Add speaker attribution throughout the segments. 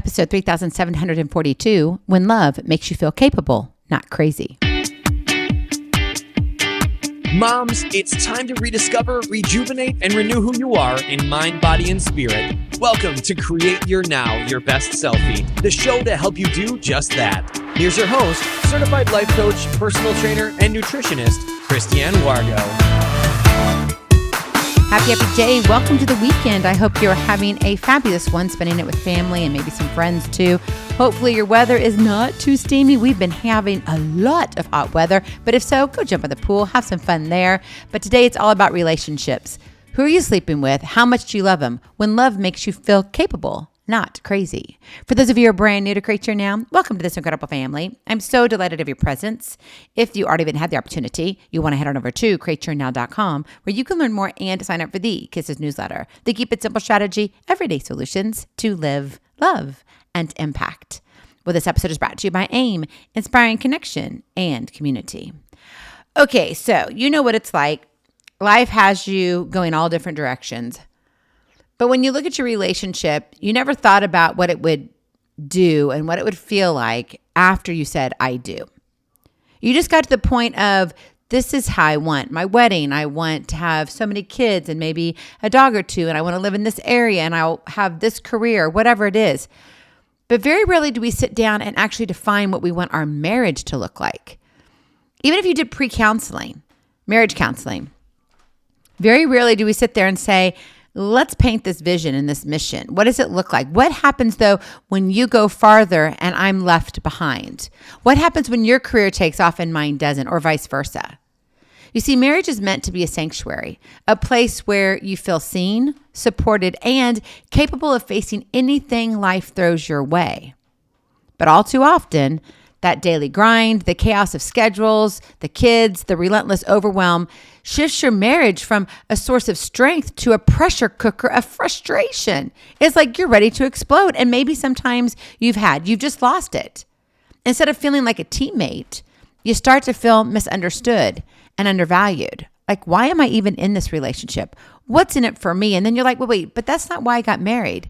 Speaker 1: episode 3742, When Love Makes You Feel Capable, Not Crazy.
Speaker 2: Moms, it's time to rediscover, rejuvenate, and renew who you are in mind, body, and spirit. Welcome to Create Your Now, Your Best Selfie, the show to help you do just that. Here's your host, certified life coach, personal trainer, and nutritionist, Christiane Wargo.
Speaker 1: Happy day. Welcome to the weekend. I hope you're having a fabulous one, spending it with family and maybe some friends too. Hopefully your weather is not too steamy. We've been having a lot of hot weather, but if so, go jump in the pool, have some fun there. But today it's all about relationships. Who are you sleeping with? How much do you love them? When love makes you feel capable, not crazy. For those of you who are brand new to Create Your Now, welcome to this incredible family. I'm so delighted of your presence. If you already had the opportunity, you want to head on over to createyournow.com where you can learn more and sign up for the Kisses newsletter. The Keep It Simple strategy, everyday solutions to live, love, and impact. Well, this episode is brought to you by AIM, inspiring connection and community. Okay, so you know what it's like. Life has you going all different directions. But when you look at your relationship, you never thought about what it would do and what it would feel like after you said, I do. You just got to the point of, this is how I want my wedding. I want to have so many kids and maybe a dog or two, and I want to live in this area and I'll have this career, whatever it is. But very rarely do we sit down and actually define what we want our marriage to look like. Even if you did pre-counseling, marriage counseling, very rarely do we sit there and say, let's paint this vision and this mission. What does it look like? What happens though when you go farther and I'm left behind? What happens when your career takes off and mine doesn't, or vice versa? You see, marriage is meant to be a sanctuary, a place where you feel seen, supported, and capable of facing anything life throws your way. But all too often, that daily grind, the chaos of schedules, the kids, the relentless overwhelm shifts your marriage from a source of strength to a pressure cooker of frustration. It's like you're ready to explode. And maybe sometimes you've just lost it. Instead of feeling like a teammate, you start to feel misunderstood and undervalued. Like, why am I even in this relationship? What's in it for me? And then you're like, well, wait, but that's not why I got married.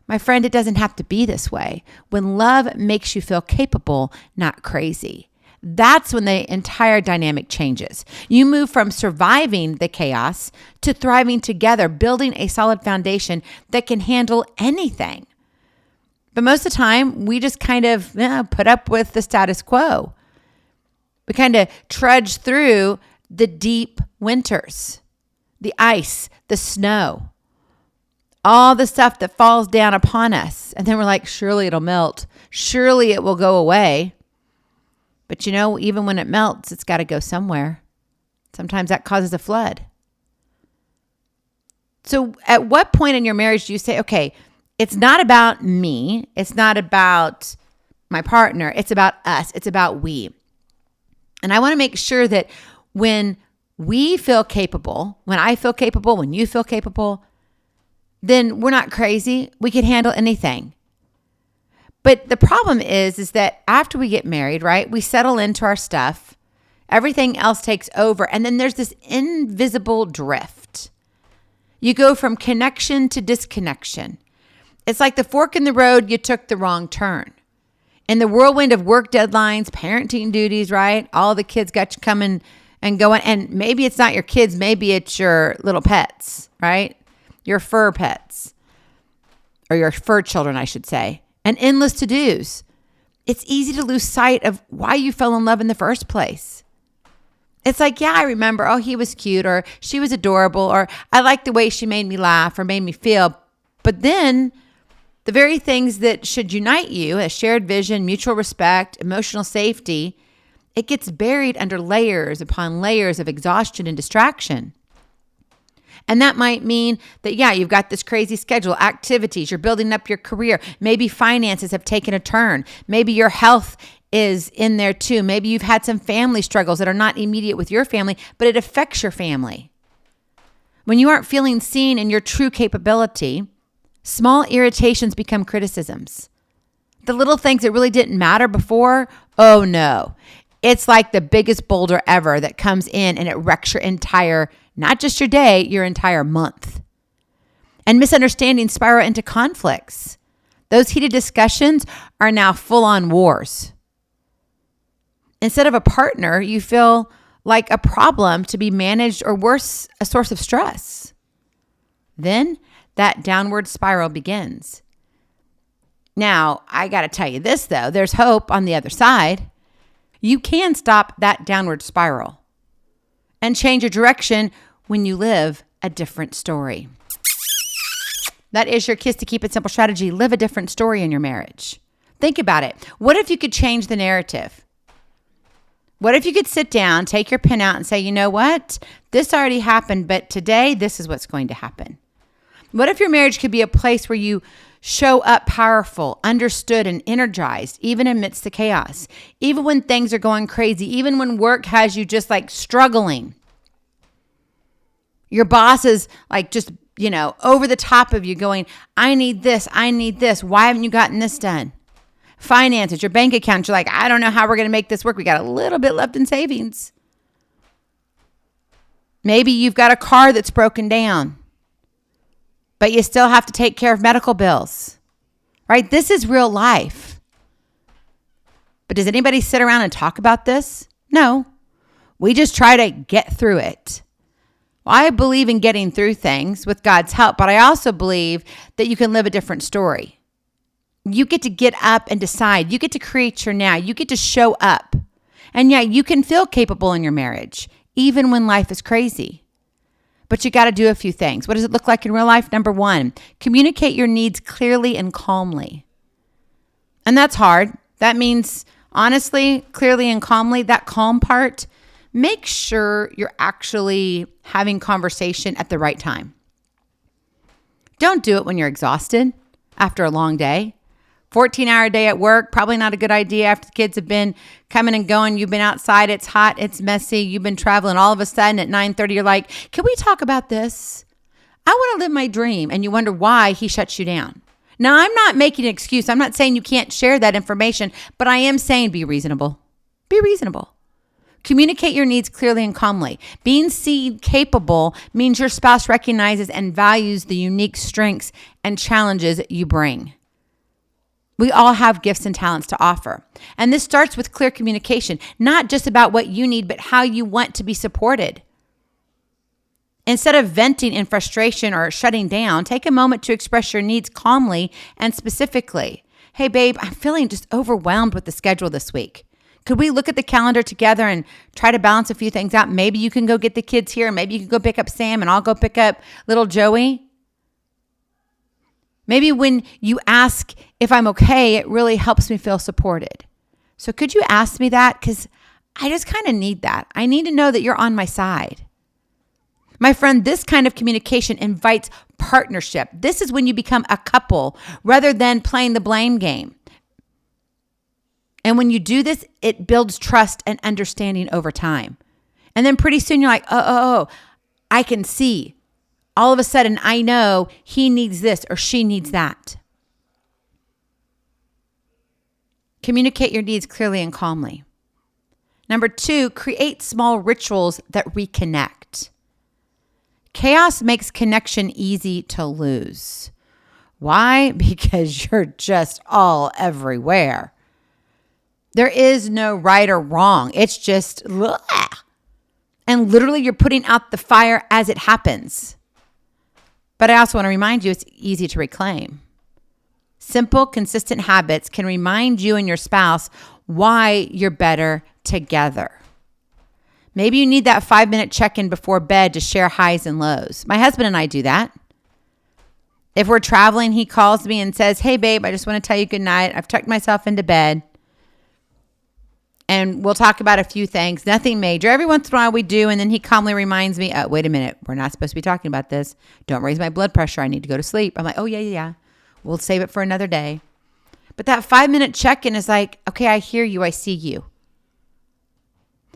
Speaker 1: My friend, it doesn't have to be this way. When love makes you feel capable, not crazy, that's when the entire dynamic changes. You move from surviving the chaos to thriving together, building a solid foundation that can handle anything. But most of the time, we just kind of put up with the status quo. We kind of trudge through the deep winters, the ice, the snow, all the stuff that falls down upon us. And then we're like, surely it'll melt. Surely it will go away. But you know, even when it melts, it's got to go somewhere. Sometimes that causes a flood. So at what point in your marriage do you say, okay, it's not about me. It's not about my partner. It's about us. It's about we. And I want to make sure that when we feel capable, when I feel capable, when you feel capable, then we're not crazy. We can handle anything. But the problem is that after we get married, right, we settle into our stuff. Everything else takes over. And then there's this invisible drift. You go from connection to disconnection. It's like the fork in the road, you took the wrong turn. In the whirlwind of work deadlines, parenting duties, right? All the kids got you coming and going. And maybe it's not your kids. Maybe it's your little pets, right? Your fur pets, or your fur children, I should say, and endless to-dos. It's easy to lose sight of why you fell in love in the first place. It's like, yeah, I remember, oh, he was cute, or she was adorable, or I liked the way she made me laugh or made me feel. But then the very things that should unite you, a shared vision, mutual respect, emotional safety, it gets buried under layers upon layers of exhaustion and distraction. And that might mean that, yeah, you've got this crazy schedule, activities, you're building up your career. Maybe finances have taken a turn. Maybe your health is in there too. Maybe you've had some family struggles that are not immediate with your family, but it affects your family. When you aren't feeling seen in your true capability, small irritations become criticisms. The little things that really didn't matter before, oh no. It's like the biggest boulder ever that comes in and it wrecks your entire, not just your day, your entire month. And misunderstandings spiral into conflicts. Those heated discussions are now full-on wars. Instead of a partner, you feel like a problem to be managed, or worse, a source of stress. Then that downward spiral begins. Now, I got to tell you this, though. There's hope on the other side. You can stop that downward spiral and change your direction when you live a different story. That is your Kiss to Keep It Simple strategy. Live a different story in your marriage. Think about it. What if you could change the narrative? What if you could sit down, take your pen out and say, you know what? This already happened, but today this is what's going to happen. What if your marriage could be a place where you show up powerful, understood, and energized, even amidst the chaos, even when things are going crazy, even when work has you just like struggling. Your boss is like just, over the top of you going, I need this. Why haven't you gotten this done? Finances, your bank account, you're like, I don't know how we're going to make this work. We got a little bit left in savings. Maybe you've got a car that's broken down, but you still have to take care of medical bills, right? This is real life. But does anybody sit around and talk about this? No. We just try to get through it. Well, I believe in getting through things with God's help, but I also believe that you can live a different story. You get to get up and decide. You get to create your now. You get to show up. And yeah, you can feel capable in your marriage, even when life is crazy. But you got to do a few things. What does it look like in real life? Number 1, communicate your needs clearly and calmly. And that's hard. That means, honestly, clearly and calmly, that calm part, make sure you're actually having conversation at the right time. Don't do it when you're exhausted after a long day. 14-hour day at work, probably not a good idea after the kids have been coming and going. You've been outside, it's hot, it's messy, you've been traveling. All of a sudden at 9:30, you're like, can we talk about this? I want to live my dream. And you wonder why he shuts you down. Now, I'm not making an excuse. I'm not saying you can't share that information, but I am saying be reasonable. Be reasonable. Communicate your needs clearly and calmly. Being seen capable means your spouse recognizes and values the unique strengths and challenges you bring. We all have gifts and talents to offer. And this starts with clear communication, not just about what you need, but how you want to be supported. Instead of venting in frustration or shutting down, take a moment to express your needs calmly and specifically. Hey, babe, I'm feeling just overwhelmed with the schedule this week. Could we look at the calendar together and try to balance a few things out? Maybe you can go get the kids here. Maybe you can go pick up Sam and I'll go pick up little Joey. Maybe when you ask if I'm okay, it really helps me feel supported. So could you ask me that? Because I just kind of need that. I need to know that you're on my side. My friend, this kind of communication invites partnership. This is when you become a couple rather than playing the blame game. And when you do this, it builds trust and understanding over time. And then pretty soon you're like, oh, I can see. All of a sudden, I know he needs this or she needs that. Communicate your needs clearly and calmly. Number 2, create small rituals that reconnect. Chaos makes connection easy to lose. Why? Because you're just all everywhere. There is no right or wrong. It's just, ugh. And literally you're putting out the fire as it happens. But I also want to remind you it's easy to reclaim. Simple, consistent habits can remind you and your spouse why you're better together. Maybe you need that 5-minute check-in before bed to share highs and lows. My husband and I do that. If we're traveling, he calls me and says, hey, babe, I just want to tell you good night. I've tucked myself into bed. And we'll talk about a few things, nothing major. Every once in a while we do. And then he calmly reminds me, wait a minute, we're not supposed to be talking about this. Don't raise my blood pressure. I need to go to sleep. I'm like, oh, yeah. We'll save it for another day. But that 5-minute check-in is like, okay, I hear you. I see you.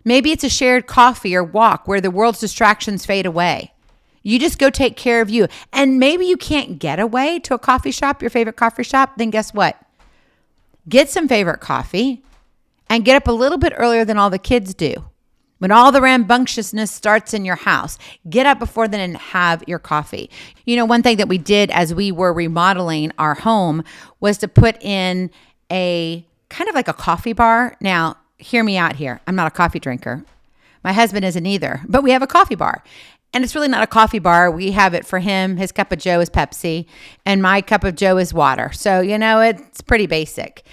Speaker 1: Maybe it's a shared coffee or walk where the world's distractions fade away. You just go take care of you. And maybe you can't get away to a coffee shop, your favorite coffee shop. Then guess what? Get some favorite coffee. And get up a little bit earlier than all the kids do. When all the rambunctiousness starts in your house, get up before then and have your coffee. One thing that we did as we were remodeling our home was to put in a kind of like a coffee bar. Now, hear me out here. I'm not a coffee drinker. My husband isn't either, but we have a coffee bar. And it's really not a coffee bar. We have it for him. His cup of joe is Pepsi, and my cup of joe is water. So, it's pretty basic.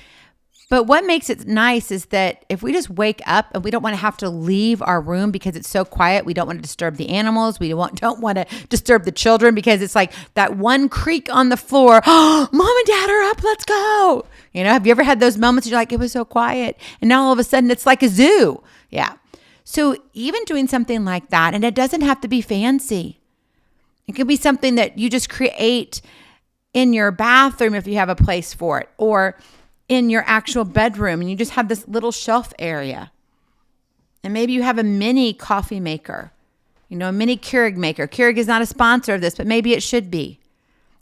Speaker 1: But what makes it nice is that if we just wake up and we don't want to have to leave our room because it's so quiet, we don't want to disturb the animals. We don't want to disturb the children because it's like that one creak on the floor. Oh, Mom and Dad are up. Let's go. Have you ever had those moments you're like, it was so quiet. And now all of a sudden it's like a zoo. Yeah. So even doing something like that, and it doesn't have to be fancy. It could be something that you just create in your bathroom if you have a place for it, or in your actual bedroom, and you just have this little shelf area. And maybe you have a mini coffee maker, a mini Keurig maker. Keurig is not a sponsor of this, but maybe it should be.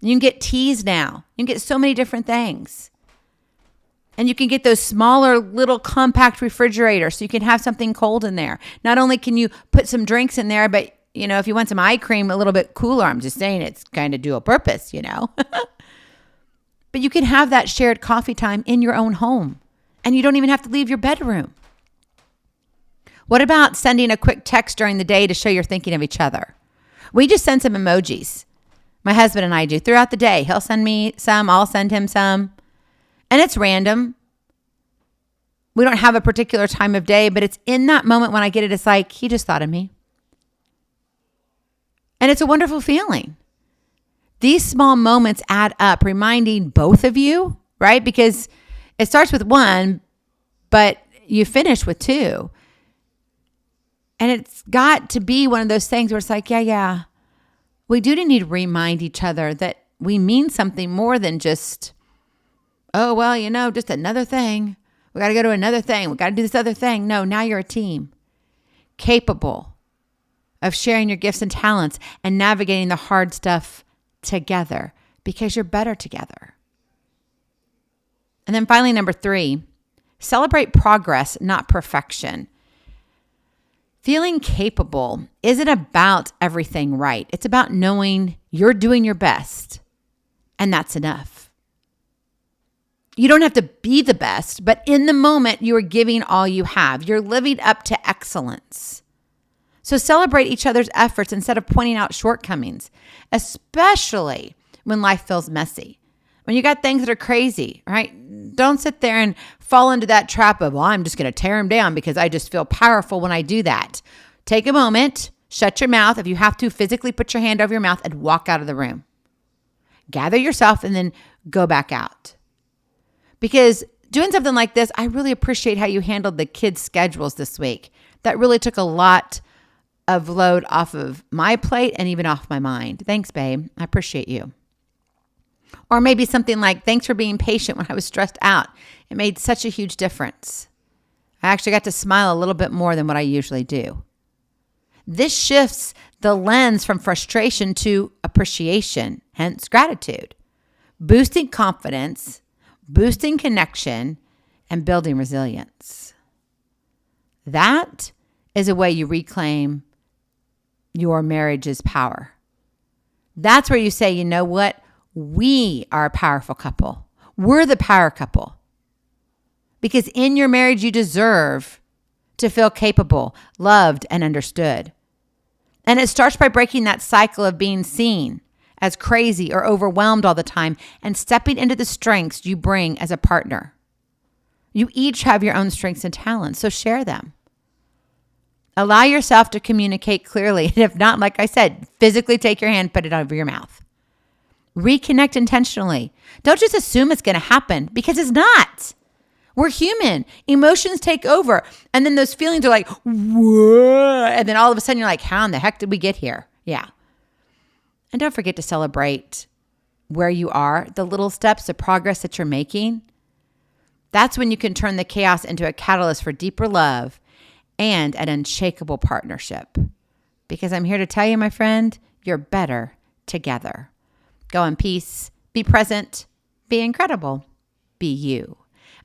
Speaker 1: You can get teas now. You can get so many different things. And you can get those smaller little compact refrigerators so you can have something cold in there. Not only can you put some drinks in there, but if you want some eye cream a little bit cooler, I'm just saying it's kind of dual purpose, But you can have that shared coffee time in your own home, and you don't even have to leave your bedroom. What about sending a quick text during the day to show you're thinking of each other? We just send some emojis. My husband and I do throughout the day. He'll send me some, I'll send him some. And it's random. We don't have a particular time of day, but it's in that moment when I get it, it's like, he just thought of me. And it's a wonderful feeling. These small moments add up, reminding both of you, right? Because it starts with one, but you finish with two. And it's got to be one of those things where it's like, yeah. We do need to remind each other that we mean something more than just, just another thing. We got to go to another thing. We got to do this other thing. No, now you're a team capable of sharing your gifts and talents and navigating the hard stuff together because you're better together. And then finally, number 3, celebrate progress, not perfection. Feeling capable isn't about everything right. It's about knowing you're doing your best, and that's enough. You don't have to be the best, but in the moment, you are giving all you have. You're living up to excellence. So celebrate each other's efforts instead of pointing out shortcomings, especially when life feels messy. When you got things that are crazy, right? Don't sit there and fall into that trap of, I'm just going to tear them down because I just feel powerful when I do that. Take a moment, shut your mouth. If you have to, physically put your hand over your mouth and walk out of the room. Gather yourself and then go back out. Because doing something like this, I really appreciate how you handled the kids' schedules this week. That really took a lot of load off of my plate and even off my mind. Thanks, babe. I appreciate you. Or maybe something like, thanks for being patient when I was stressed out. It made such a huge difference. I actually got to smile a little bit more than what I usually do. This shifts the lens from frustration to appreciation, hence gratitude, boosting confidence, boosting connection, and building resilience. That is a way you reclaim your marriage's power. That's where you say, you know what? We are a powerful couple. We're the power couple. Because in your marriage, you deserve to feel capable, loved, and understood. And it starts by breaking that cycle of being seen as crazy or overwhelmed all the time and stepping into the strengths you bring as a partner. You each have your own strengths and talents, so share them. Allow yourself to communicate clearly. And if not, like I said, physically take your hand, put it over your mouth. Reconnect intentionally. Don't just assume it's going to happen because it's not. We're human. Emotions take over. And then those feelings are like, whoa. And then all of a sudden you're like, how in the heck did we get here? Yeah. And don't forget to celebrate where you are, the little steps, the progress that you're making. That's when you can turn the chaos into a catalyst for deeper love and an unshakable partnership. Because I'm here to tell you, my friend, you're better together. Go in peace, be present, be incredible, be you.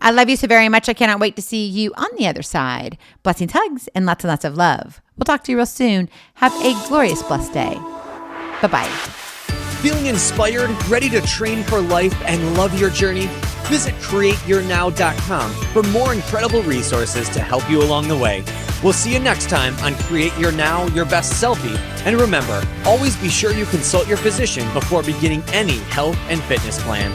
Speaker 1: I love you so very much. I cannot wait to see you on the other side. Blessings, hugs, and lots of love. We'll talk to you real soon. Have a glorious, blessed day. Bye-bye.
Speaker 2: Feeling inspired, ready to train for life, and love your journey? Visit createyournow.com for more incredible resources to help you along the way. We'll see you next time on Create Your Now, Your Best Selfie. And remember, always be sure you consult your physician before beginning any health and fitness plan.